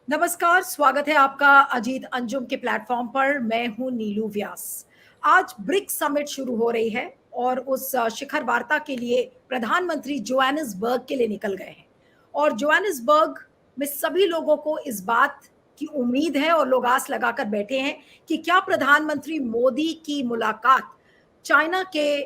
नमस्कार, स्वागत है आपका अजीत अंजुम के प्लेटफॉर्म पर। मैं हूं नीलू व्यास। आज ब्रिक्स समिट शुरू हो रही है और उस शिखर वार्ता के लिए प्रधानमंत्री जोहानिसबर्ग के लिए निकल गए हैं। और जोहानिसबर्ग में सभी लोगों को इस बात की उम्मीद है और लोग आस लगाकर बैठे हैं कि क्या प्रधानमंत्री मोदी की मुलाकात चाइना के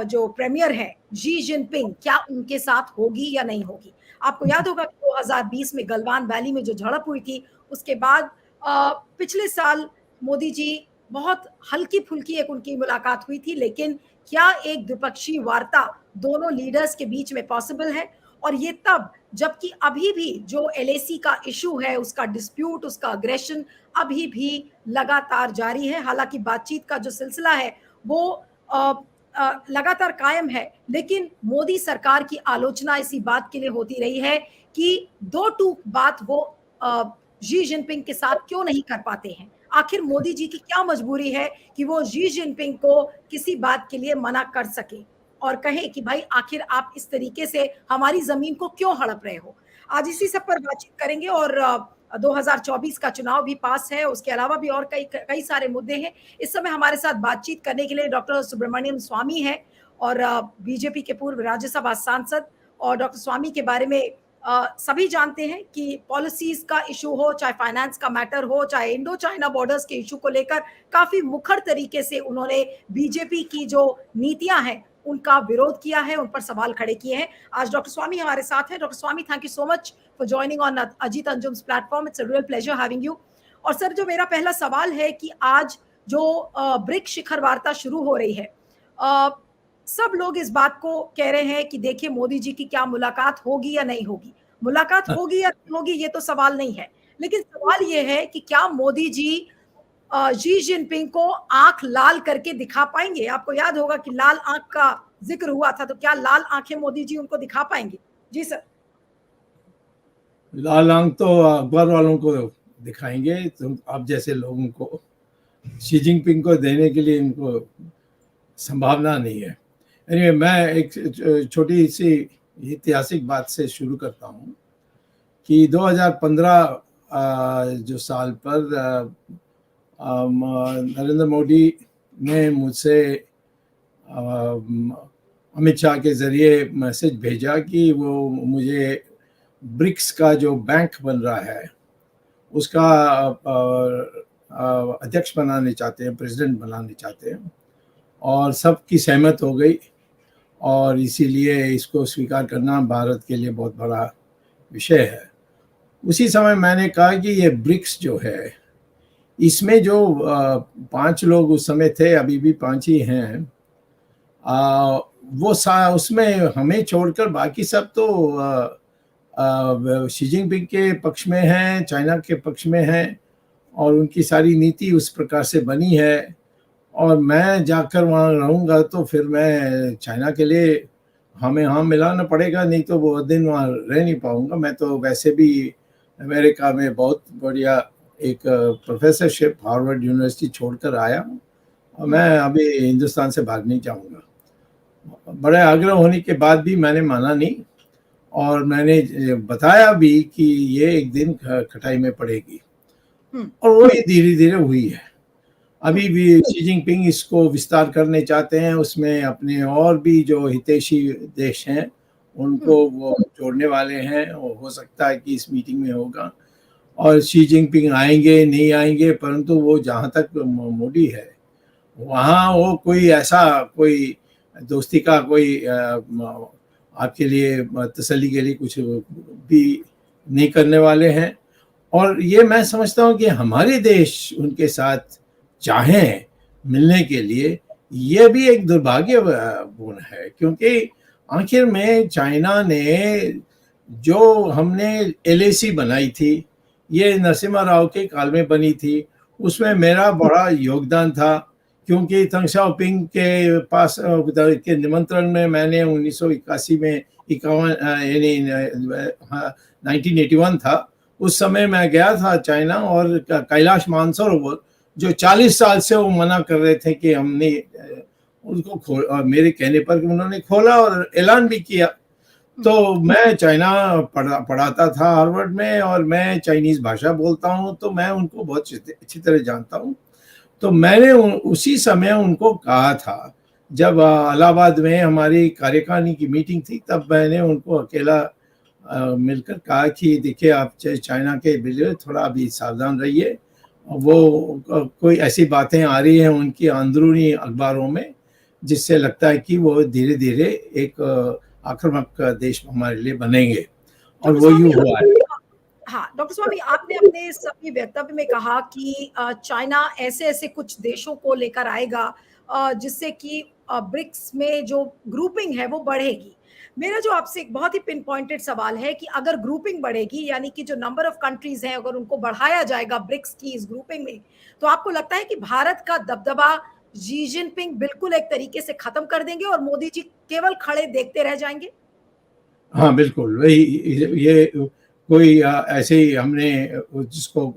जो प्रीमियर है जी जिनपिंग, क्या उनके साथ होगी या नहीं होगी। आपको याद होगा कि 2020 में गलवान वैली में जो झड़प हुई थी, उसके बाद पिछले साल मोदी जी बहुत हल्की-फुल्की एक उनकी मुलाकात हुई थी, लेकिन क्या एक द्विपक्षीय वार्ता दोनों लीडर्स के बीच में पॉसिबल है? और ये तब जबकि अभी भी जो एलएसी का इश्यू है, उसका डिस्प्यूट, उसका अग्रेशन अभी भी लगातार जारी है। हालाँकि बातचीत का जो सिलसिला है, वो अ लगातार कायम है, लेकिन मोदी सरकार की आलोचना इसी बात के लिए होती रही है कि दो टूक बात वो शी जिनपिंग के साथ क्यों नहीं कर पाते हैं। आखिर मोदी जी की क्या मजबूरी है कि वो शी जिनपिंग को किसी बात के लिए मना कर सके और कहे कि भाई आखिर आप इस तरीके से हमारी जमीन को क्यों हड़प रहे हो। आज इसी सब पर बातचीत करेंगे और 2024 का चुनाव भी पास है, उसके अलावा भी और कई कई सारे मुद्दे हैं। इस समय हमारे साथ बातचीत करने के लिए डॉक्टर सुब्रमण्यम स्वामी हैं और बीजेपी के पूर्व राज्यसभा सांसद। और डॉक्टर स्वामी के बारे में सभी जानते हैं कि पॉलिसीज का इशू हो, चाहे फाइनेंस का मैटर हो, चाहे इंडो चाइना बॉर्डर्स के इशू को लेकर काफी मुखर तरीके से उन्होंने बीजेपी की जो नीतियां हैं उनका विरोध किया है, उन पर सवाल खड़े किए हैं। आज डॉक्टर स्वामी हमारे साथ हैं। Doctor Swamy, thank you so much for joining on Ajit Anjum's platform. It's a real pleasure having you. और सर, जो मेरा पहला सवाल है कि आज जो ब्रिक्स शिखर वार्ता शुरू हो रही है, अ, सब लोग इस बात को कह रहे हैं कि देखिए मोदी जी की क्या मुलाकात होगी या नहीं होगी। मुलाकात होगी या नहीं होगी ये तो सवाल नहीं है, लेकिन सवाल ये है कि क्या मोदी जी शी जिनपिंग को आंख लाल करके दिखा पाएंगे। आपको याद होगा कि लाल आंख का जिक्र हुआ था, तो क्या लाल आंखें मोदी जी उनको दिखा पाएंगे। जी सर। लाल आंख तो अखबार वालों को दिखाएंगे, तुम आप जैसे लोगों को शी जिनपिंग को देने के लिए इनको संभावना नहीं है। anyway, मैं एक छोटी सी ऐतिहासिक बात से शुरू करता हूँ कि 2015 जो साल पर नरेंद्र मोदी ने मुझसे अमित शाह के ज़रिए मैसेज भेजा कि वो मुझे ब्रिक्स का जो बैंक बन रहा है उसका अध्यक्ष बनाने चाहते हैं, प्रेसिडेंट बनाने चाहते हैं, और सबकी सहमत हो गई। और इसीलिए इसको स्वीकार करना भारत के लिए बहुत बड़ा विषय है। उसी समय मैंने कहा कि ये ब्रिक्स जो है, इसमें जो 5 लोग उस समय थे, अभी भी 5 ही हैं, वो उसमें हमें छोड़कर बाकी सब तो शी जिनपिंग के पक्ष में हैं, चाइना के पक्ष में हैं, और उनकी सारी नीति उस प्रकार से बनी है। और मैं जाकर वहाँ रहूँगा तो फिर मैं चाइना के लिए हमें हाँ मिलाना पड़ेगा, नहीं तो वो दिन वहाँ रह नहीं पाऊँगा। मैं तो वैसे भी अमेरिका में बहुत बढ़िया एक प्रोफेसरशिप हार्वर्ड यूनिवर्सिटी छोड़कर आया हूँ, और मैं अभी हिंदुस्तान से भाग नहीं जाऊँगा। बड़े आग्रह होने के बाद भी मैंने माना नहीं, और मैंने बताया भी कि ये एक दिन खटाई में पड़ेगी, और वो धीरे धीरे हुई है। अभी भी शी जिनपिंग इसको विस्तार करने चाहते हैं, उसमें अपने और भी जो हितैषी देश हैं उनको वो जोड़ने वाले हैं, और हो सकता है कि इस मीटिंग में होगा। और शी जिनपिंग आएंगे नहीं आएंगे, परंतु वो जहाँ तक मोदी है वहाँ वो कोई ऐसा कोई दोस्ती का कोई आपके लिए तसल्ली के लिए कुछ भी नहीं करने वाले हैं। और ये मैं समझता हूँ कि हमारे देश उनके साथ चाहें मिलने के लिए, ये भी एक दुर्भाग्यपूर्ण है, क्योंकि आखिर में चाइना ने जो हमने एलएसी बनाई थी, ये नरसिम्हा राव के काल में बनी थी, उसमें मेरा बड़ा योगदान था, क्योंकि तंग शाओपिंग के पास के निमंत्रण में मैंने 1981 में 1981 था, उस समय मैं गया था चाइना, और कैलाश मानसरोवर जो 40 साल से वो मना कर रहे थे कि हमने उनको मेरे कहने पर उन्होंने खोला और ऐलान भी किया। तो मैं चाइना पढ़ाता था हार्वर्ड में, और मैं चाइनीज़ भाषा बोलता हूँ, तो मैं उनको बहुत अच्छी तरह जानता हूँ। तो मैंने उसी समय उनको कहा था, जब इलाहाबाद में हमारी कार्यकारिणी की मीटिंग थी, तब मैंने उनको अकेला मिलकर कहा कि देखिए, आप चाइना के लिए थोड़ा अभी सावधान रहिए। वो कोई ऐसी बातें आ रही हैं उनकी अंदरूनी अखबारों में, जिससे लगता है कि वो धीरे धीरे एक आक्रामक देश हमारे लिए बनेंगे, और डॉक्टर वो यूं स्वामी, हुआ है। हाँ डॉक्टर स्वामी, आपने अपने सभी वक्तव्य में कहा कि चाइना ऐसे ऐसे कुछ देशों को लेकर आएगा जिससे कि ब्रिक्स में जो ग्रुपिंग है वो बढ़ेगी। मेरा जो आपसे एक बहुत ही पिन पॉइंटेड सवाल है कि अगर ग्रुपिंग बढ़ेगी, यानी कि जो नंबर ऑफ कंट्रीज हैं अगर उनको बढ़ाया जाएगा ब्रिक्स की इस ग्रुपिंग में, तो आपको लगता है कि भारत का दबदबा जी जिनपिंग बिल्कुल एक तरीके से खत्म कर देंगे और मोदी जी केवल खड़े देखते रह जाएंगे? हाँ, बिल्कुल वही। ये कोई ऐसे ही हमने जिसको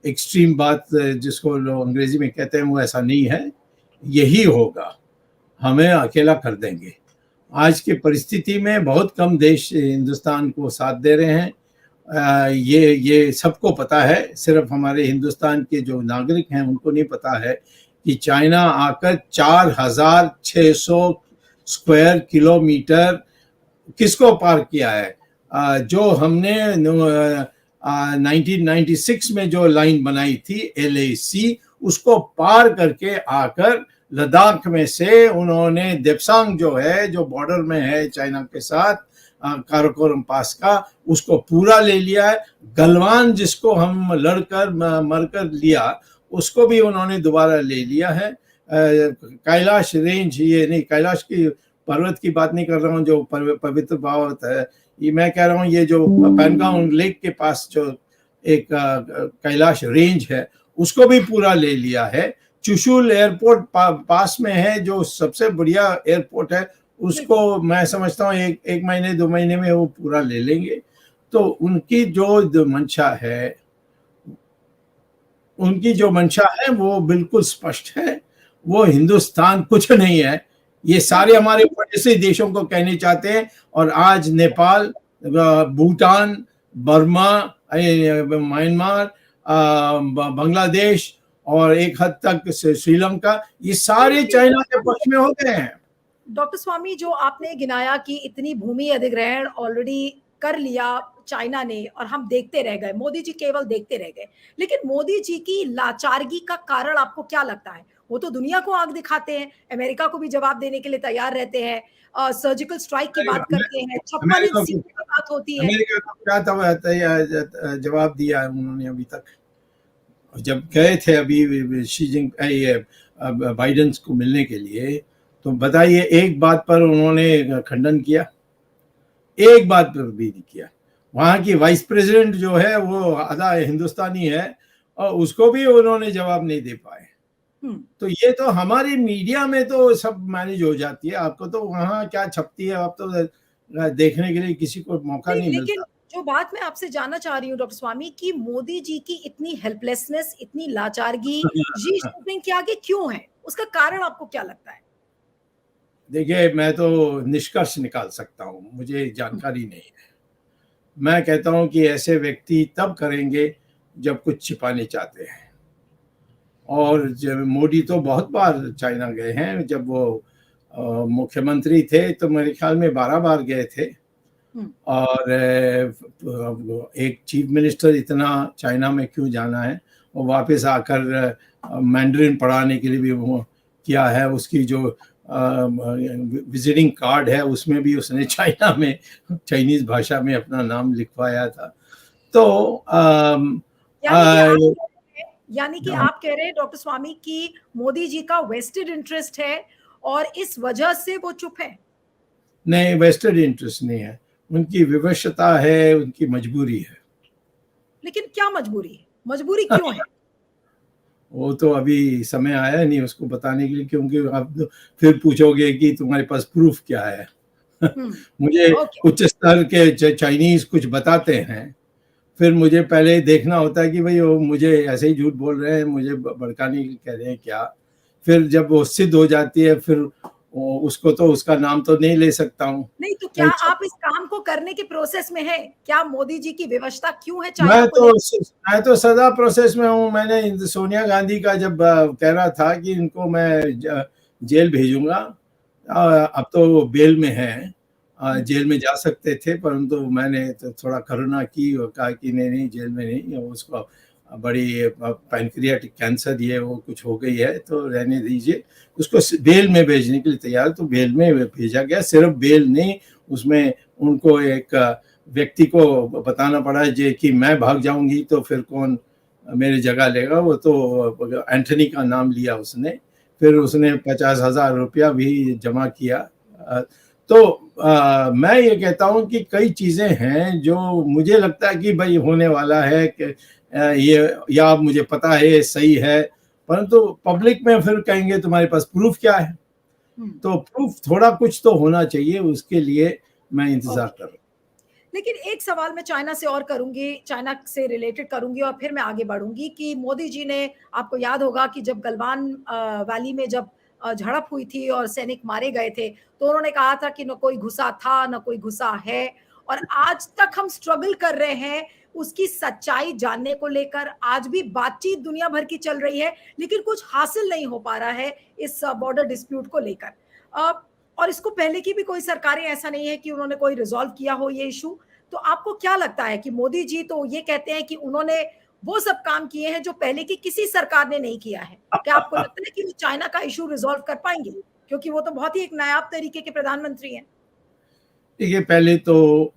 एक्सट्रीम बात, जिसको लोग अंग्रेजी में कहते हैं, वो ऐसा नहीं है। यही होगा, हमें अकेला कर देंगे। आज की परिस्थिति में बहुत कम देश हिंदुस्तान को साथ दे रहे हैं। ये सबको पता है, सिर्फ हमारे हिंदुस्तान के जो नागरिक हैं उनको नहीं पता है कि चाइना आकर 4,600 स्क्वायर किलोमीटर किसको पार किया है। जो हमने 1996 में जो लाइन बनाई थी LAC, उसको पार करके आकर लद्दाख में से उन्होंने देप्सांग जो है, जो बॉर्डर में है चाइना के साथ, काराकोरम पास का, उसको पूरा ले लिया है। गलवान, जिसको हम लड़कर मरकर लिया, उसको भी उन्होंने दोबारा ले लिया है। कैलाश रेंज, ये नहीं, कैलाश की पर्वत की बात नहीं कर रहा हूँ जो पवित्र पर्वत है, ये मैं कह रहा हूँ ये जो पैनगांग लेक के पास जो एक कैलाश रेंज है, उसको भी पूरा ले लिया है। चुशुल एयरपोर्ट पास में है, जो सबसे बढ़िया एयरपोर्ट है, उसको मैं समझता हूँ एक महीने 2 महीने में वो पूरा ले लेंगे। तो उनकी जो मंशा है वो बिल्कुल स्पष्ट है। वो हिंदुस्तान कुछ नहीं है, ये सारे हमारे पड़ोसी देशों को कहने चाहते हैं। और आज नेपाल, भूटान, बर्मा, म्यांमार, बांग्लादेश और एक हद तक श्रीलंका, ये सारे चाइना के पक्ष में हो गए हैं। डॉक्टर स्वामी, जो आपने गिनाया कि इतनी भूमि अधिग्रहण ऑलरेडी कर लिया चाइना ने और हम देखते रह गए, मोदी जी केवल देखते रह गए, लेकिन मोदी जी की लाचारगी का कारण आपको क्या लगता है? वो तो दुनिया को आग दिखाते हैं, अमेरिका को भी जवाब देने के लिए तैयार रहते हैं, सर्जिकल स्ट्राइक की बात करते हैं, 56 इंच सीटों की बात होती है। अमेरिका को क्या जवाब दिया है उन्होंने अभी तक? जब गए थे अभी बाइडेन को मिलने के लिए, तो बताइए, एक बात पर उन्होंने खंडन किया? एक बात पर भी नहीं किया। वहां की वाइस प्रेसिडेंट जो है वो आधा हिंदुस्तानी है, और उसको भी उन्होंने जवाब नहीं दे पाए। तो ये तो हमारी मीडिया में तो सब मैनेज हो जाती है, आपको तो वहां क्या छपती है आप तो देखने के लिए किसी को मौका नहीं लेकिन मिलता। जो बात मैं आपसे जानना चाह रही हूँ डॉक्टर स्वामी, कि मोदी जी की इतनी हेल्पलेसनेस, इतनी लाचारगी शी जिनपिंग के आगे क्यों है? उसका कारण आपको क्या लगता है? देखिए, मैं तो निष्कर्ष निकाल सकता हूँ, मुझे जानकारी नहीं है। मैं कहता हूँ कि ऐसे व्यक्ति तब करेंगे जब कुछ छिपाने चाहते हैं। और जब मोदी तो बहुत बार चाइना गए हैं, जब वो मुख्यमंत्री थे तो मेरे ख्याल में 12 बार गए थे। और एक चीफ मिनिस्टर इतना चाइना में क्यों जाना है? और वापस आकर मैंड्रिन पढ़ाने के लिए भी वो किया है। उसकी जो विजिटिंग कार्ड है उसमें भी उसने चाइना में, चाइनीज भाषा में अपना नाम लिखवाया था। तो यानी कि आप कह रहे हैं डॉक्टर स्वामी कि मोदी जी का वेस्टेड इंटरेस्ट है और इस वजह से वो चुप है? नहीं, वेस्टेड इंटरेस्ट नहीं है, उनकी विवशता है, उनकी मजबूरी है। लेकिन क्या मजबूरी है? मजबूरी क्यों है? वो तो अभी समय आया नहीं उसको बताने के लिए, क्योंकि आप फिर पूछोगे कि तुम्हारे पास प्रूफ क्या है। मुझे उच्च स्तर के चाइनीज कुछ बताते हैं, फिर मुझे पहले देखना होता है कि भाई वो मुझे ऐसे ही झूठ बोल रहे हैं, मुझे भड़काने के लिए कह रहे हैं क्या। फिर जब वो सिद्ध हो जाती है, फिर उसको तो उसका नाम तो नहीं ले सकता हूँ। नहीं तो क्या आप इस काम को करने के प्रोसेस में हैं? क्या मोदी जी की विवशता क्यों है चाइना मैं को तो लेकर? मैं तो सदा प्रोसेस में हूँ। मैंने सोनिया गांधी का जब कह रहा था कि इनको मैं जेल भेजूंगा, अब तो वो बेल में है, जेल में जा सकते थे, परंतु मैंने तो थोड़ा करुणा की और कहा कि नहीं नहीं, जेल में नहीं, उसको बड़ी पैनक्रियाटिक कैंसर ये वो कुछ हो गई है, तो रहने दीजिए, उसको बेल में भेजने के लिए तैयार। तो बेल में भेजा गया। सिर्फ बेल नहीं, उसमें उनको एक व्यक्ति को बताना पड़ा है कि मैं भाग जाऊंगी तो फिर कौन मेरी जगह लेगा। वो तो एंथनी का नाम लिया उसने, फिर उसने 50,000 रुपया भी जमा किया। तो मैं ये कहता हूँ कि कई चीज़ें हैं जो मुझे लगता है कि भाई होने वाला है, कि ये या मुझे पता है ये सही है, परंतु पब्लिक में फिर कहेंगे तुम्हारे पास प्रूफ क्या है। तो प्रूफ थोड़ा कुछ तो होना चाहिए, उसके लिए मैं इंतजार कर रहा हूँ। लेकिन एक सवाल मैं चाइना से और करूंगी, चाइना से रिलेटेड करूंगी और फिर मैं आगे बढ़ूंगी कि मोदी जी ने, आपको याद होगा कि जब गलवान वैली में जब झड़प हुई थी और सैनिक मारे गए थे, तो उन्होंने कहा था कि न कोई घुसा था न कोई घुसा है, और आज तक हम स्ट्रगल कर रहे हैं उसकी सच्चाई जानने को लेकर। आज भी बातचीत दुनिया भर की चल रही है, लेकिन कुछ हासिल नहीं हो पा रहा है इस बॉर्डर डिस्प्यूट को लेकर। और इसको पहले की भी कोई सरकारें, ऐसा नहीं है कि उन्होंने कोई रिजॉल्व किया हो ये इशू। तो आपको क्या लगता है कि मोदी जी तो ये कहते हैं कि उन्होंने वो सब काम किए हैं जो पहले की किसी सरकार ने नहीं किया है, क्या आपको लगता है कि वो चाइना का इशू रिजॉल्व कर पाएंगे? क्योंकि वो तो बहुत ही एक नायाब तरीके के प्रधानमंत्री हैं। देखिए, पहले तो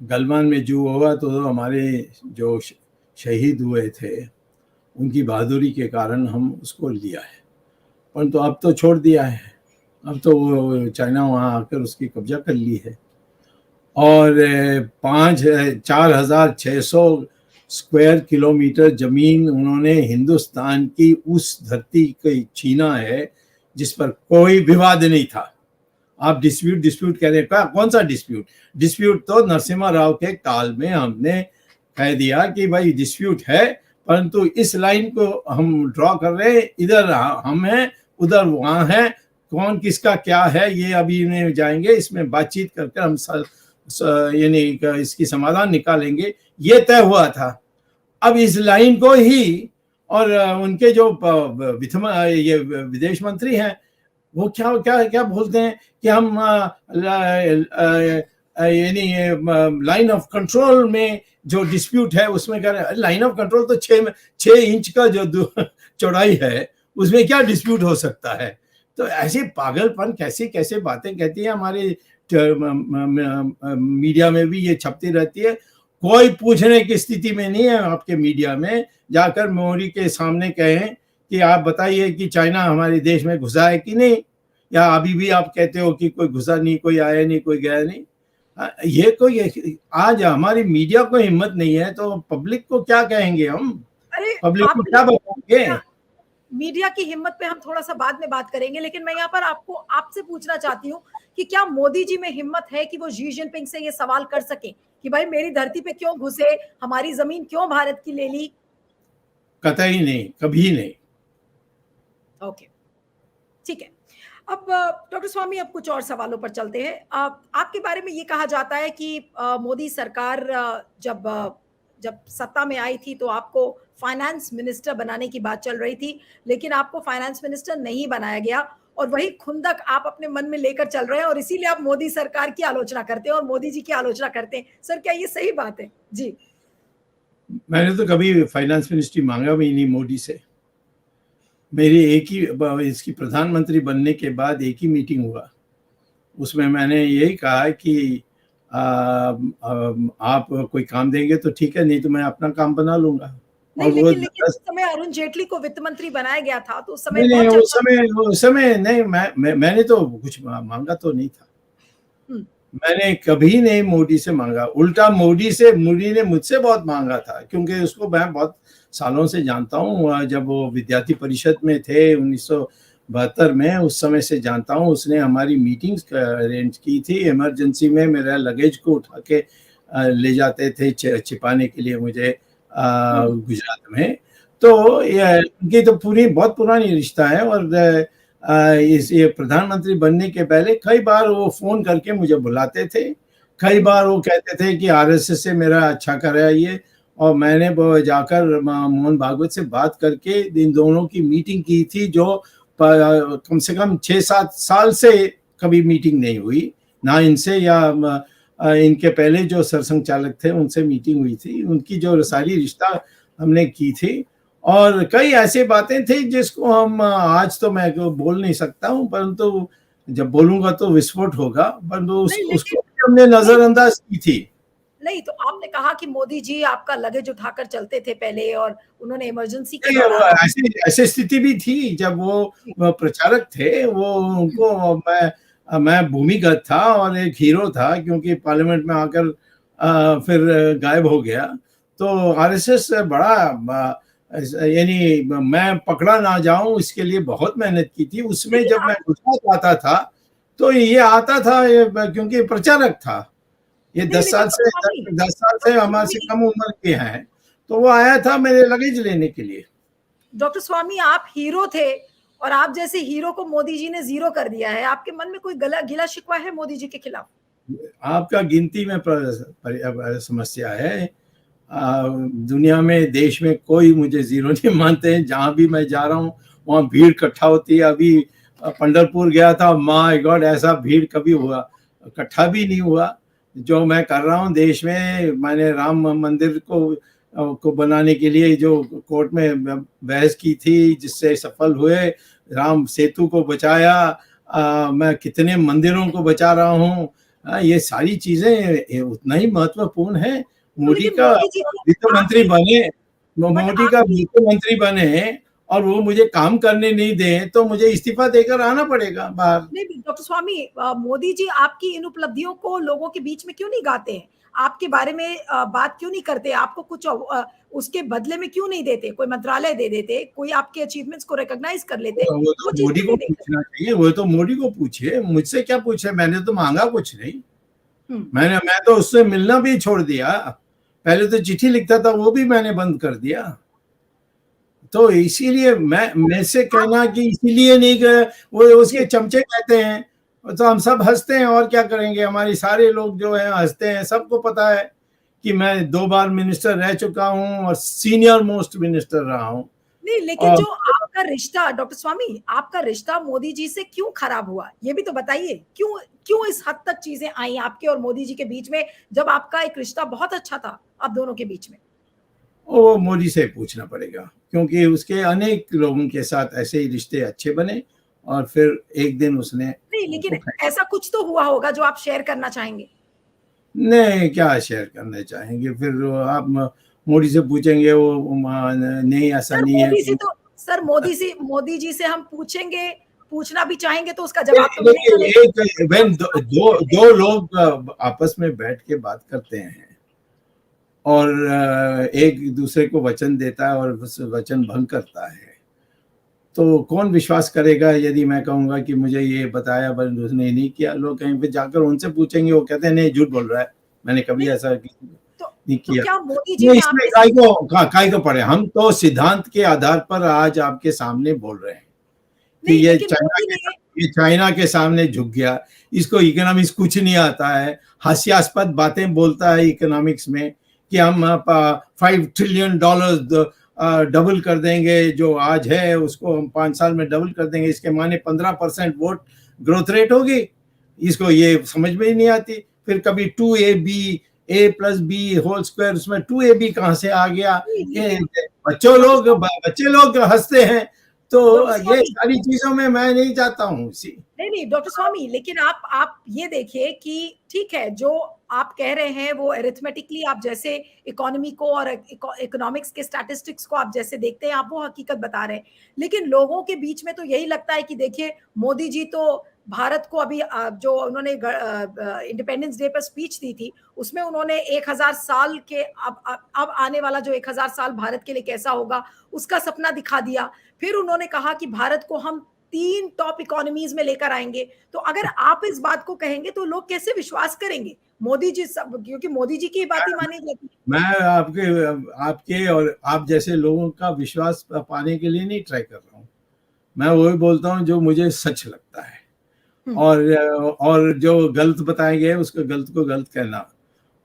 गलवान में जो हुआ तो हमारे जो शहीद हुए थे उनकी बहादुरी के कारण हम उसको लिया है, परंतु अब तो छोड़ दिया है। अब तो चाइना वहाँ आकर उसकी कब्जा कर ली है, और 4,600 स्क्वायर किलोमीटर जमीन उन्होंने हिंदुस्तान की उस धरती को छीना है जिस पर कोई विवाद नहीं था। आप डिस्प्यूट कह रहे हैं, कौन सा डिस्प्यूट तो नरसिम्हा राव के काल में हमने कह दिया कि भाई डिस्प्यूट है, परंतु इस लाइन को हम ड्रॉ कर रहे हैं, इधर हम हैं उधर वहां है, कौन किसका क्या है ये अभी नहीं जाएंगे, इसमें बातचीत करके हम यानी इसकी समाधान निकालेंगे, ये तय हुआ था। अब इस लाइन को ही, और उनके जो ये विदेश मंत्री हैं वो क्या क्या क्या बोलते हैं कि हम यानी लाइन ऑफ कंट्रोल में जो डिस्प्यूट है उसमें कह रहे हैं लाइन ऑफ कंट्रोल तो 6 इंच का जो चौड़ाई है उसमें क्या डिस्प्यूट हो सकता है। तो ऐसे पागलपन कैसे कैसे बातें कहती है, हमारे मीडिया में भी ये छपती रहती है। कोई पूछने की स्थिति में नहीं है आपके मीडिया में, जाकर मोदी के सामने कहें कि आप बताइए कि चाइना हमारे देश में घुसा है कि नहीं, या अभी भी आप कहते हो कि कोई घुसा नहीं, कोई आया नहीं, कोई गया नहीं। ये कोई, आज हमारी मीडिया को हिम्मत नहीं है तो पब्लिक को क्या कहेंगे हम, अरे पब्लिक को क्या बताएंगे? मीडिया की हिम्मत पे हम थोड़ा सा बाद में बात करेंगे, लेकिन मैं यहाँ पर आपसे पूछना चाहती हूँ कि क्या मोदी जी में हिम्मत है कि वो शी जिनपिंग से ये सवाल कर सके कि भाई मेरी धरती पे क्यों घुसे, हमारी जमीन क्यों भारत की ले ली? कतई नहीं, कभी नहीं। ओके, ठीक है। अब डॉक्टर स्वामी, अब कुछ और सवालों पर चलते हैं। आपके बारे में ये कहा जाता है कि मोदी सरकार जब सत्ता में आई थी तो आपको फाइनेंस मिनिस्टर बनाने की बात चल रही थी, लेकिन आपको फाइनेंस मिनिस्टर नहीं बनाया गया, और वही खुंदक आप अपने मन में लेकर चल रहे हैं, और इसीलिए आप मोदी सरकार की आलोचना करते हैं और मोदी जी की आलोचना करते हैं। सर, क्या ये सही बात है? जी। मैंने तो कभी फाइनेंस मिनिस्ट्री मांगा भी नहीं मोदी से। मेरी एक ही, इसकी प्रधानमंत्री बनने के बाद एक ही मीटिंग हुआ, उसमें मैंने यही कहा कि आप कोई काम देंगे तो ठीक है, नहीं तो मैं अपना काम बना लूंगा। नहीं, लेकिन उस समय अरुण जेटली को वित्त मंत्री बनाया गया था, तो उस समय नहीं बहुत उस समय नहीं, मैंने तो कुछ मांगा तो नहीं था। मैंने कभी नहीं मोदी से मांगा, उल्टा मोदी ने मुझसे बहुत मांगा था, क्योंकि उसको मैं बहुत सालों से जानता हूँ। जब वो विद्यार्थी परिषद में थे 1972 में, उस समय से जानता हूँ। उसने हमारी मीटिंग्स अरेंज की थी, इमरजेंसी में मेरा लगेज को उठा के ले जाते थे छिपाने के लिए मुझे गुजरात में। तो ये उनकी तो पूरी बहुत पुरानी रिश्ता है, और इस ये प्रधानमंत्री बनने के पहले कई बार वो फोन करके मुझे बुलाते थे, कई बार वो कहते थे कि आरएसएस से मेरा अच्छा कराइए, और मैंने वो जाकर मोहन भागवत से बात करके इन दोनों की मीटिंग की थी, जो कम से कम 6-7 साल से कभी मीटिंग नहीं हुई, ना इनसे या इनके पहले जो सरसंघ चालक थे उनसे मीटिंग हुई थी, उनकी जो सारी रिश्ता हमने की थी। और कई ऐसी बातें थी जिसको हम आज तो मैं बोल नहीं सकता हूँ, परंतु जब बोलूंगा तो विस्फोट होगा, परंतु नहीं उसको लेकिन हमने नजरअंदाज की थी। नहीं, तो आपने कहा कि मोदी जी आपका लगेज उठाकर चलते थे पहले, और उन्होंने इमरजेंसी के दौरान ऐसी ऐसी स्थिति भी थी जब वो प्रचारक थे, वो उनको मैं भूमिगत था और एक हीरो था, क्योंकि पार्लियामेंट में आकर फिर गायब हो गया। तो आरएसएस बड़ा यानी मैं पकड़ा ना जाऊं इसके लिए बहुत मेहनत की थी। उसमें लेकिन जब मैं आप गुजरात आता था तो ये आता था, क्योंकि प्रचारक था। ये नहीं, 10 लेकिन साल से दस साल से डॉक्टर हमारे से स्वामी कम उम्र के हैं, तो वो आया था मेरे लगेज लेने के लिए। डॉक्टर स्वामी, आप हीरो थे, और आप जैसे हीरो को मोदी जी ने जीरो कर दिया है। आपके मन में कोई गला गिला शिकवा है मोदी जी के खिलाफ? आपका गिनती में समस्या है। दुनिया में, देश में कोई मुझे जीरो नहीं मानते हैं। जहां भी मैं जा रहा हूँ वहां भीड़ इकट्ठा होती है। अभी पंढरपुर गया था, माय गॉड, ऐसा भीड़ कभी हुआ इकट्ठा भी नहीं हुआ। जो मैं कर रहा हूँ देश में, मैंने राम मंदिर को बनाने के लिए जो कोर्ट में बहस की थी, जिससे सफल हुए, राम सेतु को बचाया, मैं कितने मंदिरों को बचा रहा हूँ। ये सारी चीजें उतना ही महत्वपूर्ण है। तो मोदी लेकिन का मोदी जी तो वित्त मंत्री आपकी बने, बट मोदी का आपकी वित्त मंत्री बने और वो मुझे काम करने नहीं दें तो मुझे इस्तीफा देकर आना पड़ेगा बाहर। नहीं डॉक्टर स्वामी, मोदी जी आपकी इन उपलब्धियों को लोगों के बीच में क्यों नहीं गाते हैं? आपके बारे में बात क्यों नहीं करते? आपको कुछ उसके बदले में क्यों नहीं देते? कोई मंत्रालय दे देते, कोई आपके अचीवमेंट्स को रिकॉग्नाइज कर लेते, वो तो वो चीज मोदी क्यों को नहीं देखते? पूछना चाहिए, वो तो मोदी को पूछिए, मुझसे क्या पूछे, मैंने तो मांगा कुछ नहीं। हम्म। मैं तो उससे मिलना भी छोड़ दिया। पहले तो चिट्ठी लिखता था, वो भी मैंने बंद कर दिया। तो इसीलिए मैं से कहना कि इसीलिए नहीं गए, वो उसके जी। चमचे कहते हैं, तो हम सब हंसते हैं और क्या करेंगे। हमारी सारे लोग जो है हंसते हैं। सबको पता है कि मैं 2 बार मिनिस्टर रह चुका हूं और सीनियर मोस्ट मिनिस्टर रहा हूं। नहीं, लेकिन और जो आपका रिश्ता डॉक्टर स्वामी, आपका रिश्ता मोदी जी से क्यों खराब हुआ, ये भी तो बताइए। क्यों क्यों इस हद तक चीजें आई आपके और मोदी जी के बीच में, जब आपका एक रिश्ता बहुत अच्छा था आप दोनों के बीच में? वो मोदी से पूछना पड़ेगा, क्योंकि उसके अनेक लोगों के साथ ऐसे ही रिश्ते अच्छे बने और फिर एक दिन उसने नहीं, लेकिन उनको ऐसा कुछ तो हुआ होगा जो आप शेयर करना चाहेंगे। नहीं, क्या शेयर करना चाहेंगे। फिर आप मोदी से पूछेंगे, वो नहीं ऐसा सर नहीं है। मोदी से तो सर मोदी जी से हम पूछेंगे, पूछना भी चाहेंगे तो उसका जवाब तो मिलेगा नहीं। देखिए, एक आप when दो लोग आपस में बैठ के बात करते हैं और एक दूसरे को वचन देता है और उस वचन भंग करता है, तो कौन विश्वास करेगा यदि मैं कहूंगा कि मुझे ये बताया पर उसने नहीं किया। लोग कहीं पे जाकर उनसे पूछेंगे, वो कहते हैं नहीं, झूठ बोल रहा है, मैंने कभी नहीं, ऐसा तो नहीं तो किया। क्या मोदी जी तो ने इसमें आपके काय को पड़े। हम तो सिद्धांत के आधार पर आज आपके सामने बोल रहे हैं कि नहीं, लेकिन मोदी ने ये चाइना के सामने झुक गया, इसको इकोनॉमिक्स कुछ नहीं आता है, हास्यास्पद बातें बोलता है इकोनॉमिक्स में कि हम $5 ट्रिलियन डबल कर देंगे, जो आज है उसको हम 5 साल में डबल कर देंगे। इसके माने 15% वोट ग्रोथ रेट होगी। इसको ये समझ में ही नहीं आती। फिर कभी 2ab A+B होल स्क्वायर, उसमें 2ab कहाँ से आ गया। नहीं, ये लेकिन डॉक्टर स्वामी बच्चे लोग हंसते हैं। तो डॉक्टर ये स्वामी सारी चीजों में मैं नहीं जाता हूँ। नहीं, नहीं डॉक्टर स्वामी, लेकिन आप ये देखिए कि ठीक है, जो आप कह रहे हैं वो अरिथमेटिकली आप जैसे इकोनॉमी को और इकोनॉमिक्स के स्टैटिस्टिक्स को आप जैसे देखते हैं, आप वो हकीकत बता रहे हैं। लेकिन लोगों के बीच में तो यही लगता है कि देखिए मोदी जी तो भारत को अभी जो उन्होंने इंडिपेंडेंस डे पर स्पीच दी थी, उसमें उन्होंने 1000 साल के अब आने वाला जो 1000 साल भारत के लिए कैसा होगा उसका सपना दिखा दिया। फिर उन्होंने कहा कि भारत को हम 3 टॉप इकोनॉमीज में लेकर आएंगे। तो अगर आप इस बात को कहेंगे तो लोग कैसे विश्वास करेंगे? मोदी जी सब, क्योंकि मोदी जी की ही बात ही मानी जाती है। मैं आपके और आप जैसे लोगों का विश्वास पाने के लिए नहीं ट्राई कर रहा हूँ। मैं वही बोलता हूँ जो मुझे सच लगता है, हम्म, और जो गलत बताए गए उसको गलत को गलत कहना।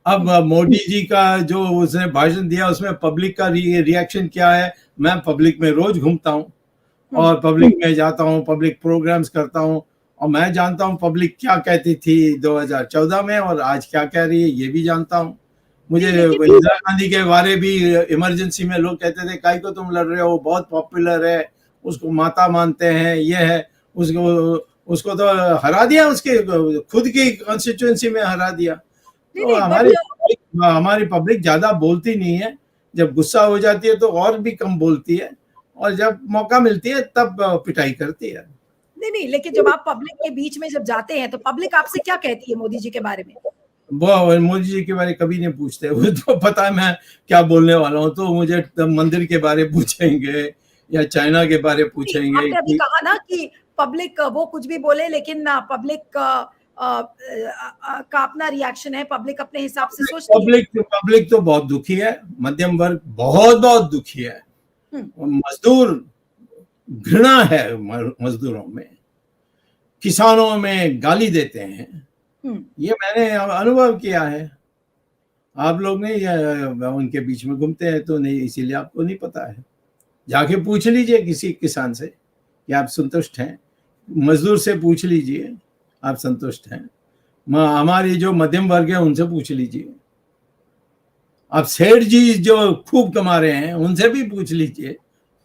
अब हम्म, मोदी जी का जो उसने भाषण दिया उसमें पब्लिक का रिएक्शन क्या है? मैं पब्लिक में रोज घूमता हूँ हम्म। और पब्लिक में जाता हूँ, पब्लिक प्रोग्राम्स करता हूँ, और मैं जानता हूँ पब्लिक क्या कहती थी 2014 में और आज क्या कह रही है, ये भी जानता हूँ। मुझे नहीं लेकिन इंदिरा गांधी के बारे भी इमरजेंसी में लोग कहते थे काहे को तुम लड़ रहे हो, बहुत पॉपुलर है, उसको माता मानते हैं, ये है, उसको उसको तो हरा दिया, उसके खुद की कॉन्स्टिट्यूएंसी में हरा दिया। नहीं तो नहीं बट हमारी पब्लिक ज्यादा बोलती नहीं है, जब गुस्सा हो जाती है तो और भी कम बोलती है, और जब मौका मिलती है तब पिटाई करती है। नहीं नहीं लेकिन जब आप पब्लिक के बीच में जब जाते हैं तो पब्लिक आपसे क्या कहती है मोदी जी के बारे में? वो मोदी जी के बारे में कभी नहीं पूछते, वो तो पता है मैं क्या बोलने वाला हूँ, तो मुझे मंदिर के बारे में पूछेंगे या चाइना के बारे में नहीं, पूछेंगे आपने अभी कि कहा ना कि पब्लिक वो कुछ भी बोले लेकिन पब्लिक का अपना रिएक्शन है, पब्लिक अपने हिसाब से सोचती है। पब्लिक पब्लिक तो बहुत दुखी है, मध्यम वर्ग बहुत बहुत दुखी है, हम्म, मजदूर घृणा है मजदूरों में, किसानों में गाली देते हैं, हम्म। ये मैंने अनुभव किया है। आप लोग नहीं उनके बीच में घूमते हैं तो नहीं, इसीलिए आपको नहीं पता है। जाके पूछ लीजिए किसी किसान से कि आप संतुष्ट हैं, मजदूर से पूछ लीजिए आप संतुष्ट हैं, हमारी जो मध्यम वर्ग है उनसे पूछ लीजिए, आप सेठ जी जो खूब कमा रहे हैं उनसे भी पूछ लीजिए,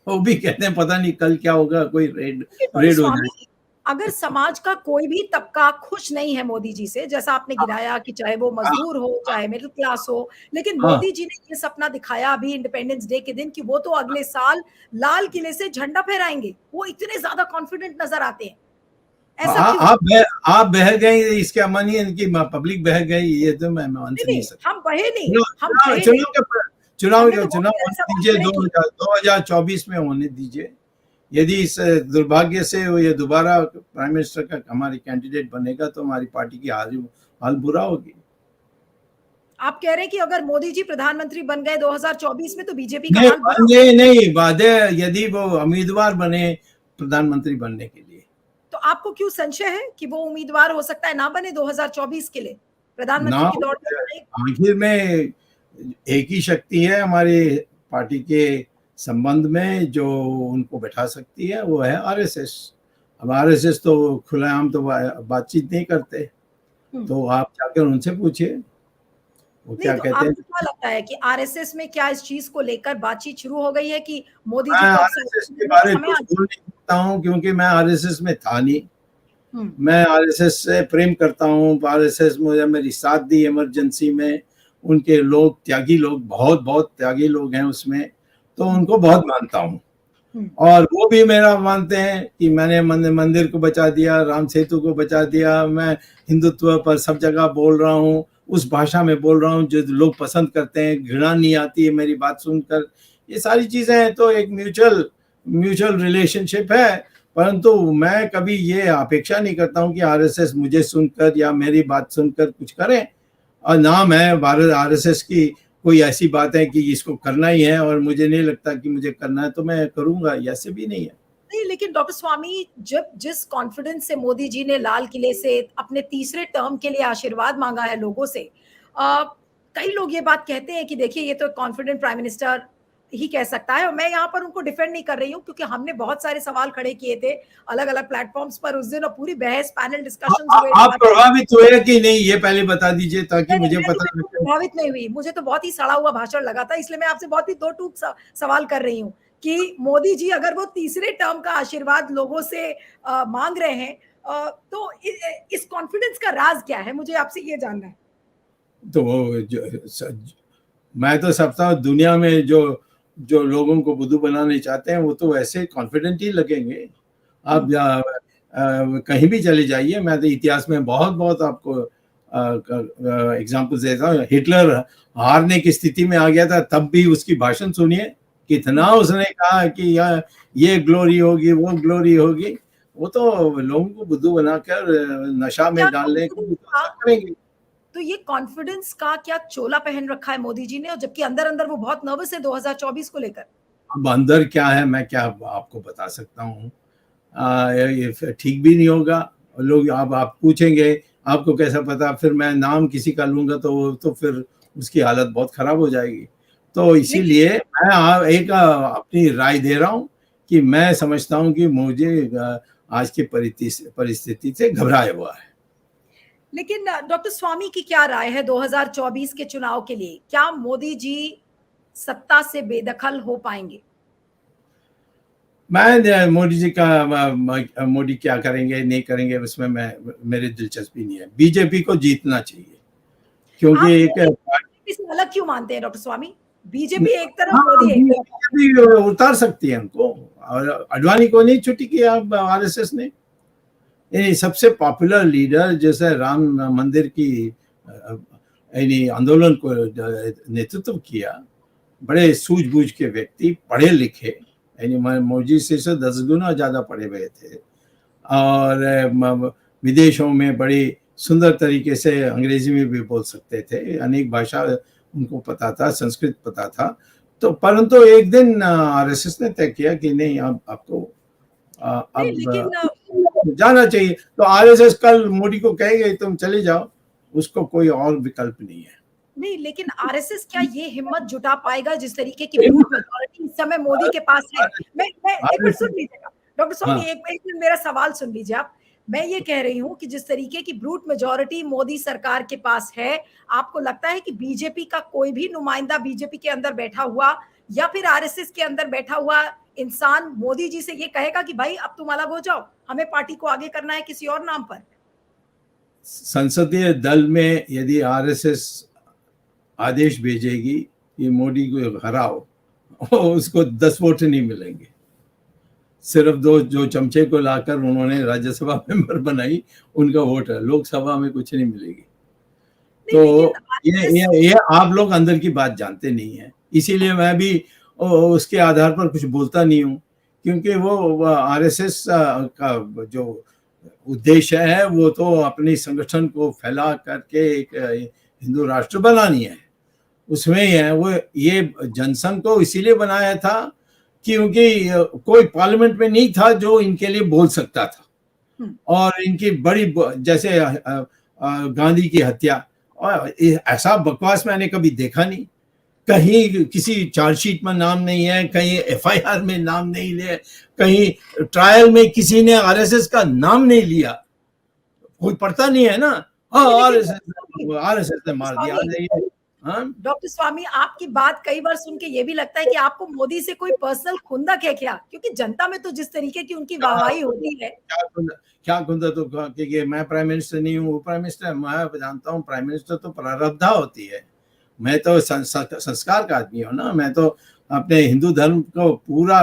वो भी कहते हैं पता नहीं कल क्या होगा, कोई रेड देखिए, डॉक्टर रेड हो जाए। स्वामी, अगर समाज का कोई भी तबका खुश नहीं है मोदी जी से, जैसा आपने गिनाया कि चाहे वो हाँ मजदूर हो, चाहे मिडिल क्लास हो, लेकिन हाँ मोदी जी ने ये सपना दिखाया अभी इंडिपेंडेंस डे के दिन कि वो तो अगले साल लाल किले से झंडा फहराएंगे। वो इतने ज्यादा कॉन्फिडेंट नजर आते हैं, ऐसा हाँ, क्यों? आप बह गए, इसका मानिए इनकी पब्लिक बह गई, ये तो मैं मान नहीं नहीं नहीं, सकता। हम बहे नहीं, चुनाव हम चुनाव बहे नहीं। चुनाव के हमने तो बहुत चुनाव सारे होने सवाल दीजिए, खड़े किए। 2024 में होने दीजिए। यदि इस दुर्भाग्य से वो ये दोबारा प्राइम मिनिस्टर का हमारी कैंडिडेट बनेगा तो हमारी पार्टी की हाल बुरा होगी। आप कह रहे हैं कि अगर मोदी जी प्रधानमंत्री बन गए 2024 में तो बीजेपी का नहीं हाल बुरा? बन नहीं वादे, यदि वो उम्मीदवार बने प्रधानमंत्री बनने के लिए, तो आपको क्यों संशय है कि वो उम्मीदवार हो सकता है ना बने 2024 के लिए ना प्रधानमंत्री की दौड़ में नहीं? आखिर में एक ही शक्ति है हमारी पार्टी के संबंध में जो उनको बैठा सकती है, वो है आरएसएस। अब आरएसएस तो खुलेआम तो बातचीत नहीं करते, हम्म। तो आप जाकर उनसे पूछिए वो नहीं क्या तो कहते हैं। आपको क्या लगता है कि आरएसएस में क्या इस चीज को लेकर बातचीत शुरू हो गई है कि मोदी मैं जी को अब आरएसएस संसद के देने का बारे में समय आ कुछ गया? बोल नहीं सकता हूँ क्योंकि मैं आरएसएस में था नहीं। हम्म, मैं आरएसएस से प्रेम करता हूँ, आरएसएस मुझे मेरी साथ दी इमरजेंसी में, उनके लोग त्यागी लोग, बहुत बहुत त्यागी लोग हैं उसमें, तो हम्म, उनको बहुत मानता हूँ। हम्म। और वो भी मेरा मानते हैं कि मैंने मंदिर को बचा दिया, राम सेतु को बचा दिया, मैं हिंदुत्व पर सब जगह बोल रहा हूँ, उस भाषा में बोल रहा हूँ जो लोग पसंद करते हैं, घृणा नहीं आती है मेरी बात सुनकर। ये सारी चीजें हैं, तो एक म्यूचुअल म्यूचुअल रिलेशनशिप है। परंतु मैं कभी ये अपेक्षा नहीं करता हूँ कि आरएसएस मुझे सुनकर या मेरी बात सुनकर कुछ करें, और ना मैं भारत आरएसएस की कोई ऐसी बात है कि इसको करना ही है और मुझे नहीं लगता कि मुझे करना है तो मैं करूंगा, ऐसे भी नहीं है। नहीं लेकिन डॉक्टर स्वामी, जब जिस कॉन्फिडेंस से मोदी जी ने लाल किले से अपने तीसरे टर्म के लिए आशीर्वाद मांगा है लोगों से, आ, कई लोग ये बात कहते हैं कि देखिए ये तो कॉन्फिडेंट प्राइम मिनिस्टर ही कह सकता है, और मैं यहाँ पर उनको डिफेंड नहीं कर रही हूँ क्योंकि हमने बहुत सारे सवाल खड़े किए थे अलग अलग प्लेटफॉर्म्स पर उस दिन, और पूरी बहस पैनल डिस्कशंस हुए। आप प्रभावित हुए कि नहीं ये पहले बता दीजिए ताकि नहीं नहीं, मुझे मैं तो पता बिल्कुल लगे। प्रभावित नहीं हुई, मुझे तो बहुत ही सड़ा हुआ भाषण लगा था, इसलिए मैं आपसे बहुत ही दो टूक सवाल कर रही हूँ कि मोदी जी अगर वो तीसरे टर्म का आशीर्वाद लोगों से मांग रहे हैं, तो इस कॉन्फिडेंस का राज क्या है, मुझे आपसे ये जानना है। तो वो मैं तो समझता हूँ दुनिया में जो जो लोगों को बुद्धू बनाने चाहते हैं वो तो वैसे कॉन्फिडेंट ही लगेंगे। आप कहीं भी चले जाइए, मैं तो इतिहास में बहुत बहुत आपको एग्जाम्पल देता हूँ। हिटलर हारने की स्थिति में आ गया था, तब भी उसकी भाषण सुनिए, कितना उसने कहा कि ये ग्लोरी होगी, वो ग्लोरी होगी। वो तो लोगों को बुद्धू बनाकर नशा क्या में डालने की कॉन्फिडेंस का, व्यवस्था करेंगे। तो ये कॉन्फिडेंस का क्या चोला पहन रखा है मोदी जी ने, और जबकि अंदर अंदर वो बहुत नर्वस है 2024 को लेकर? अब अंदर क्या है मैं क्या आपको बता सकता हूँ। ये ठीक भी नहीं होगा। लोग आप पूछेंगे आपको कैसा पता, फिर मैं नाम किसी का लूंगा तो फिर उसकी हालत बहुत खराब हो जाएगी। तो इसीलिए मैं एक अपनी राय दे रहा हूँ कि मैं समझता हूँ कि मुझे आज की परिस्थिति से घबराया हुआ है। लेकिन डॉक्टर स्वामी की क्या राय है 2024 के चुनाव के लिए? क्या मोदी जी सत्ता से बेदखल हो पाएंगे? मैं मोदी जी का मोदी क्या करेंगे नहीं करेंगे उसमें मेरी दिलचस्पी नहीं है। बीजेपी को जीतना चाहिए क्योंकि आप एक बीजेपी से अलग क्यों मानते हैं डॉक्टर स्वामी? बीजेपी एक तरफ, हाँ, मोदी एक तरफ। बीजेपी उतार सकती है उनको। और अडवाणी को नहीं छुट्टी किया आरएसएस ने। ये सबसे पॉपुलर लीडर जैसे राम मंदिर की आंदोलन को नेतृत्व किया, बड़े सूझबूझ के व्यक्ति, पढ़े लिखे, यानी मोदी से 10 गुना ज्यादा पढ़े हुए थे और विदेशों में बड़ी सुंदर तरीके से अंग्रेजी में भी बोल सकते थे, अनेक भाषा उनको पता था, संस्कृत पता था। तो परंतु एक दिन आरएसएस ने तय किया कि नहीं, अब आपको नहीं, अब लेकिन जाना चाहिए। तो आरएसएस कल मोदी को कहेगा तुम चले जाओ, उसको कोई और विकल्प नहीं है। नहीं, लेकिन आरएसएस क्या ये हिम्मत जुटा पाएगा जिस तरीके की ब्रूट मेजॉरिटी इस समय मोदी के पास है? मैं एक मिनट सुन लीजिएगा डॉक्टर स्वामी, हाँ, एक मिनट मेरा सवाल सुन लीजिए आप। मैं ये कह रही हूँ कि जिस तरीके की ब्रूट मेजॉरिटी मोदी सरकार के पास है, आपको लगता है कि बीजेपी का कोई भी नुमाइंदा बीजेपी के अंदर बैठा हुआ या फिर आरएसएस के अंदर बैठा हुआ इंसान मोदी जी से ये कहेगा कि भाई अब तुम अलग हो जाओ, हमें पार्टी को आगे करना है किसी और नाम पर? संसदीय दल में यदि आरएसएस आदेश भेजेगी कि मोदी को हराओ, उसको 10 वोट नहीं मिलेंगे। सिर्फ दो जो चमचे को लाकर उन्होंने राज्यसभा मेंबर बनाई, उनका वोट है, लोकसभा में कुछ नहीं मिलेगी। नहीं, लेकिन तो ये आप लोग अंदर की बात जानते नहीं है, इसीलिए मैं भी उसके आधार पर कुछ बोलता नहीं हूँ, क्योंकि वो आरएसएस का जो उद्देश्य है वो तो अपनी संगठन को फैला करके एक हिंदू राष्ट्र बनानी है, उसमें ही है। वो ये जनसंघ को इसीलिए बनाया था क्योंकि कोई पार्लियामेंट में नहीं था जो इनके लिए बोल सकता था। और इनकी बड़ी जैसे गांधी की हत्या, और ऐसा बकवास मैंने कभी देखा नहीं। कहीं किसी चार्जशीट में नाम नहीं है, कहीं एफआईआर में नाम नहीं है, कहीं ट्रायल में किसी ने आरएसएस का नाम नहीं लिया। कोई पढ़ता नहीं है ना। हाँ, आरएसएस ने मार दिया। हाँ, डॉक्टर स्वामी, आपकी बात कई बार सुन के ये भी लगता है कि आपको मोदी से कोई पर्सनल खुंदक है क्या? क्योंकि जनता में तो जिस तरीके की उनकी वाहवाही होती है। क्या खुंदक? तो क्योंकि मैं प्राइम मिनिस्टर नहीं हूँ, वो प्राइम मिनिस्टर। मैं जानता हूँ प्राइम मिनिस्टर तो प्रारब्धा होती है, मैं तो संस्कार का आदमी हूँ ना। मैं तो अपने हिंदू धर्म को पूरा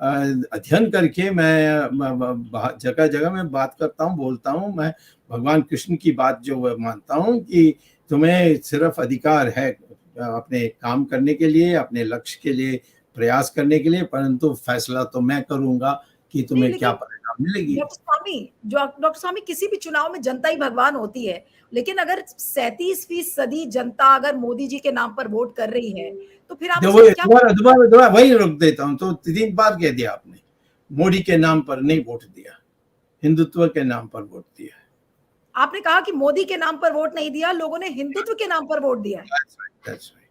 अध्ययन करके मैं जगह जगह में बात करता हूँ, बोलता हूँ। मैं भगवान कृष्ण की बात जो मानता हूँ कि तुम्हें सिर्फ अधिकार है अपने काम करने के लिए, अपने लक्ष्य के लिए प्रयास करने के लिए, परंतु फैसला तो मैं करूंगा कि तुम्हें क्या परिणाम मिलेगी। डॉक्टर स्वामी, किसी भी चुनाव में जनता ही भगवान होती है, लेकिन अगर 37% जनता अगर मोदी जी के नाम पर वोट कर रही है तो फिर आप दोबारा वही रोक देता हूँ। तो 3 बार कह दिया आपने, मोदी के नाम पर नहीं वोट दिया, हिंदुत्व के नाम पर वोट दिया। आपने कहा कि मोदी के नाम पर वोट नहीं दिया, लोगों ने हिंदुत्व के नाम पर वोट दिया है। That's right.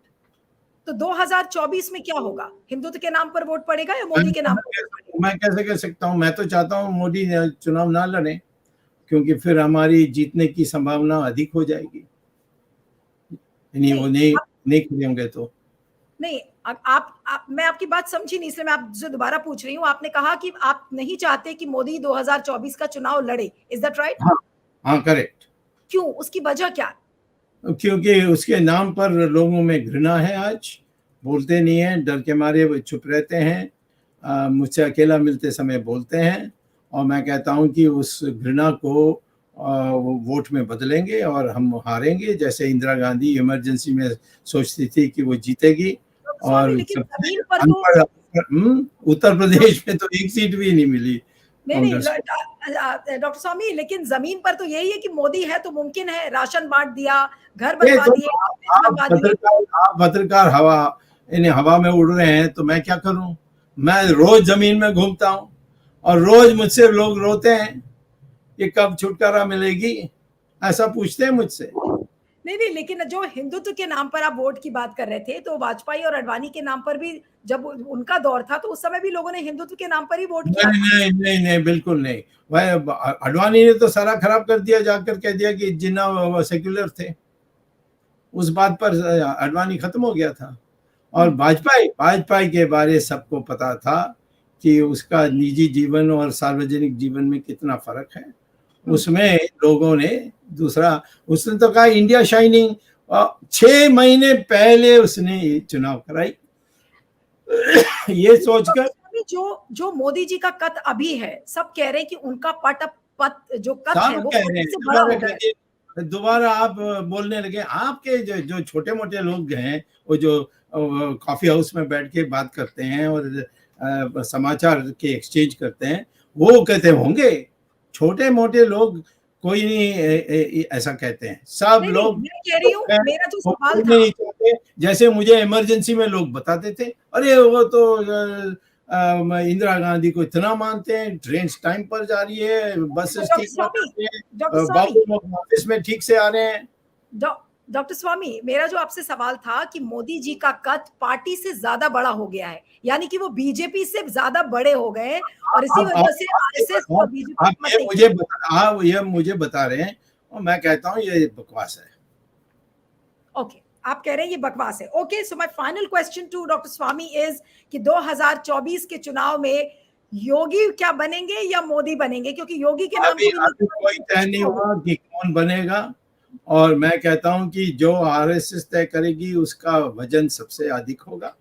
तो 2024 में क्या होगा? हिंदुत्व के नाम पर वोट पड़ेगा या मोदी के नाम पर? मैं कैसे कह सकता हूँ? मैं तो चाहता हूँ मोदी चुनाव ना लड़े, क्योंकि फिर हमारी जीतने की संभावना अधिक हो जाएगी। वो नहीं खड़े होंगे तो नहीं। आप मैं आपकी बात समझी नहीं, इसलिए मैं आपसे दोबारा पूछ रही हूँ। आपने कहा कि आप नहीं चाहते कि मोदी 2024 का चुनाव लड़े, इज दैट राइट? हाँ, करेक्ट। क्यों? उसकी वजह क्या? क्योंकि उसके नाम पर लोगों में घृणा है। आज बोलते नहीं है, डर के मारे चुप रहते हैं। मुझसे अकेला मिलते समय बोलते हैं, और मैं कहता हूं कि उस घृणा को वोट में बदलेंगे और हम हारेंगे। जैसे इंदिरा गांधी इमरजेंसी में सोचती थी कि वो जीतेगी, और उत्तर प्रदेश में तो एक सीट भी नहीं मिली। नहीं, डॉक्टर स्वामी, लेकिन जमीन पर तो यही है कि मोदी है तो मुमकिन है। राशन बांट दिया, घर बनवा दिए, आप पत्रकार हवा में उड़ रहे हैं, तो मैं क्या करूं? मैं रोज जमीन में घूमता हूं, और रोज मुझसे लोग रोते हैं कि कब छुटकारा मिलेगी, ऐसा पूछते हैं मुझसे। नहीं, लेकिन जो हिंदुत्व के नाम पर आप वोट की बात कर रहे थे, तो वाजपेयी और अडवाणी के नाम पर भी जब उनका दौर था, तो उस समय भी लोगों ने हिंदुत्व के नाम पर ही वोट किया नहीं था। नहीं नहीं नहीं, बिल्कुल नहीं। भाई अडवाणी ने तो सारा खराब कर दिया, जाकर कह दिया कि जिन्ना सेक्युलर थे। उस बात पर अडवाणी खत्म हो गया था। और वाजपेयी के बारे सबको पता था कि उसका निजी जीवन और सार्वजनिक जीवन में कितना फर्क है। उसमें लोगों ने दूसरा, उसने तो कहा इंडिया शाइनिंग, 6 महीने पहले उसने चुनाव कराई। ये सोचकर जो जो मोदी जी का कद अभी है, सब कह रहे हैं कि उनका पट जो कद है सब वो कह रहे पट हैं, से बड़ा हो गया है। दोबारा आप बोलने लगे। आपके जो छोटे मोटे लोग हैं, वो जो कॉफी हाउस में बैठ के बात करते हैं और समाचार के एक्सचेंज करते हैं, वो कहते होंगे। छोटे मोटे लोग कोई नहीं ऐसा कहते हैं। सब नहीं, लोग मैं कह रही हूँ, मेरा जो वो सवाल बोलने था, नहीं चाहते। जैसे मुझे इमरजेंसी में लोग बताते थे, अरे वो तो इंदिरा गांधी को इतना मानते हैं, ट्रेन टाइम पर जा रही है, बसेस डॉक्टर ठीक पर स्वामी, जाती है, डॉक्टर स्वामी, बाबू लोग ऑफिस में ठीक से आ रहे हैं। डॉक्टर स्वामी, मेरा जो आपसे सवाल था कि मोदी जी का कद पार्टी से ज्यादा बड़ा हो गया है, यानी कि वो बीजेपी से ज्यादा बड़े हो गए हैं, और इसी वजह से आरएसएस और बीजेपी आप मत नहीं। ये मुझे बता रहे हैं और मैं कहता हूँ ये बकवास है। ओके, आप कह रहे हैं ये बकवास है। Okay, so my final question to doctor Swami is कि 2024 के चुनाव में योगी क्या बनेंगे या मोदी बनेंगे, क्योंकि योगी के नाम अभी को भी अभी कोई तय नहीं हुआ कि कौन बनेगा, और मैं कहता हूं कि जो आरएसएस तय करेगी उसका वजन सबसे अधिक होगा,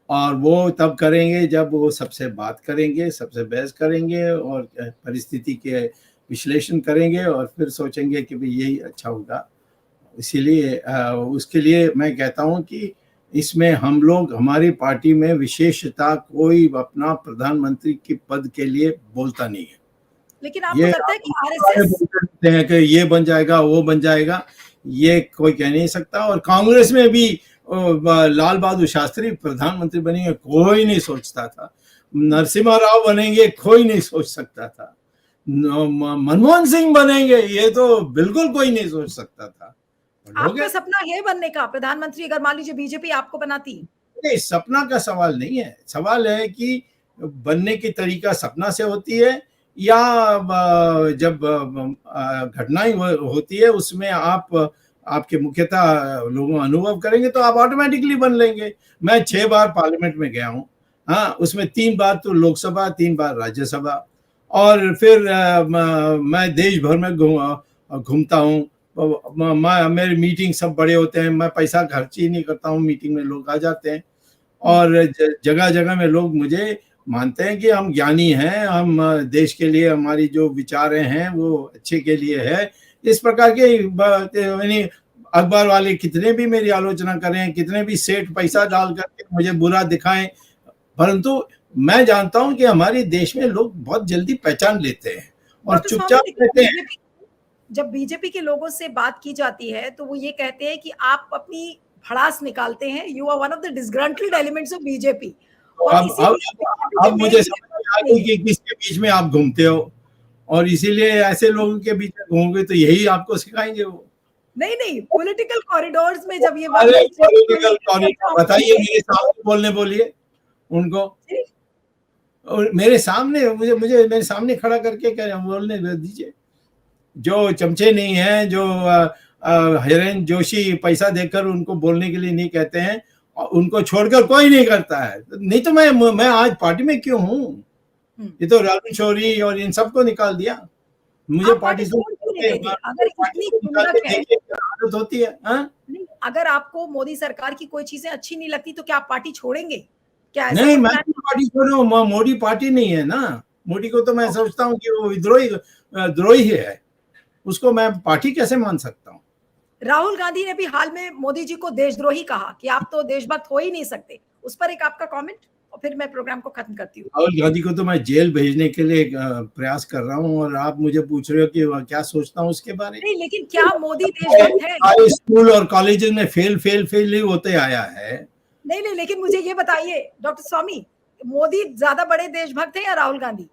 और वो तब करेंगे जब वो सबसे बात करेंगे, सबसे बहस करेंगे और परिस्थिति के विश्लेषण करेंगे, और फिर सोचेंगे कि भाई यही अच्छा होगा। इसीलिए उसके लिए मैं कहता हूं कि इसमें हम लोग, हमारी पार्टी में विशेषता कोई अपना प्रधानमंत्री के पद के लिए बोलता नहीं है। लेकिन आपको ये लगता है कि आरएसएस बोलते हैं कि ये बन जाएगा, वो बन जाएगा, ये कोई कह नहीं सकता। और कांग्रेस में भी लाल बहादुर शास्त्री प्रधानमंत्री बनेंगे कोई नहीं सोचता था, नरसिम्हा राव बनेंगे कोई नहीं सोच सकता था, मनमोहन सिंह बनेंगे ये तो बिल्कुल कोई नहीं सोच सकता था। आपका सपना है बनने का प्रधानमंत्री, अगर मान लीजिए बीजेपी आपको बनाती? नहीं, सपना का सवाल नहीं है। सवाल है कि बनने की तरीका सपना से होती है, या जब घटनाएं होती है उसमें आपके मुख्यतः लोगों अनुभव करेंगे तो आप ऑटोमेटिकली बन लेंगे। मैं 6 बार पार्लियामेंट में गया हूँ। हाँ, उसमें 3 बार तो लोकसभा, 3 बार राज्यसभा, और फिर मैं देश भर में घूमता हूँ। मेरे मीटिंग सब बड़े होते हैं, मैं पैसा खर्च ही नहीं करता हूँ, मीटिंग में लोग आ जाते हैं, और जगह जगह में लोग मुझे मानते हैं कि हम ज्ञानी हैं, हम देश के लिए हमारी जो विचारें हैं वो अच्छे के लिए है। इस प्रकार के यानी अखबार वाले कितने भी मेरी आलोचना करें, कितने भी सेठ पैसा डाल करके मुझे बुरा दिखाएं, परंतु मैं जानता हूं कि हमारे देश में लोग बहुत जल्दी पहचान लेते हैं और चुपचाप रहते हैं। जब बीजेपी के लोगों से बात की जाती है तो वो ये कहते हैं कि आप अपनी भड़ास निकालते हैं, you are one of the disgruntled elements of BJP, और अब मुझे समझ में आ गई कि किसके बीच में आप घूमते हो, और इसीलिए ऐसे लोगों के बीच में घूमोगे तो यही आपको सिखाएंगे वो। नहीं, पॉलिटिकल कॉरिडोर्स में जब ये बात पॉलिटिकल कॉरिडोर बताइए, मेरे सामने बोलने बोलिए उनको, और मेरे सामने मुझे मुझे मेरे सामने खड़ा करके बोलने दीजिए। जो चमचे नहीं हैं, जो हिरेन जोशी पैसा देकर उनको बोलने के लिए नहीं कहते हैं, और उनको छोड़कर कोई नहीं करता है। नहीं तो मैं आज पार्टी में क्यों हूँ? ये तो राजू शौरी और इन सबको निकाल दिया, मुझे पार्टी से आदत होती है। नहीं, अगर आपको मोदी सरकार की कोई चीजें अच्छी नहीं लगती तो क्या आप पार्टी छोड़ेंगे? क्या नहीं, मैं पार्टी छोड़ू, मोदी पार्टी नहीं है ना। मोदी को तो मैं सोचता हूँ कि वो द्रोही है, उसको मैं पार्टी कैसे मान सकता हूँ? राहुल गांधी ने भी हाल में मोदी जी को देशद्रोही कहा कि आप तो देशभक्त हो ही नहीं सकते। उस पर एक आपका कमेंट, और फिर मैं प्रोग्राम को खत्म करती हूँ। राहुल गांधी को तो मैं जेल भेजने के लिए प्रयास कर रहा हूँ, और आप मुझे पूछ रहे हो कि क्या सोचता हूँ उसके बारे में। नहीं, लेकिन क्या मोदी देशभक्त है? स्कूल और कॉलेज में फेल ही होते आया है। नहीं, लेकिन मुझे ये बताइए डॉक्टर स्वामी, मोदी ज्यादा बड़े देशभक्त है या राहुल गांधी?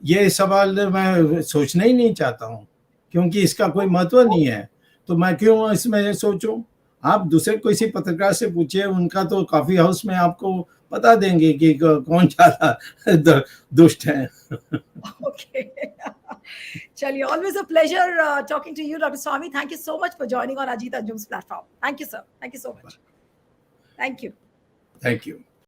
ये सवाल मैं सोचना ही नहीं चाहता हूँ, क्योंकि इसका कोई महत्व नहीं है, तो मैं क्यों इसमें सोचूं? आप दूसरे किसी पत्रकार से पूछिए, उनका तो कॉफी हाउस में आपको बता देंगे कि कौन ज्यादा दुष्ट है। Okay. Chaliye, always a pleasure talking to you, Dr. Swami. Thank you so much for joining on Ajit Anjum's platform. Thank you, sir. Thank you so much. Thank you. Thank you.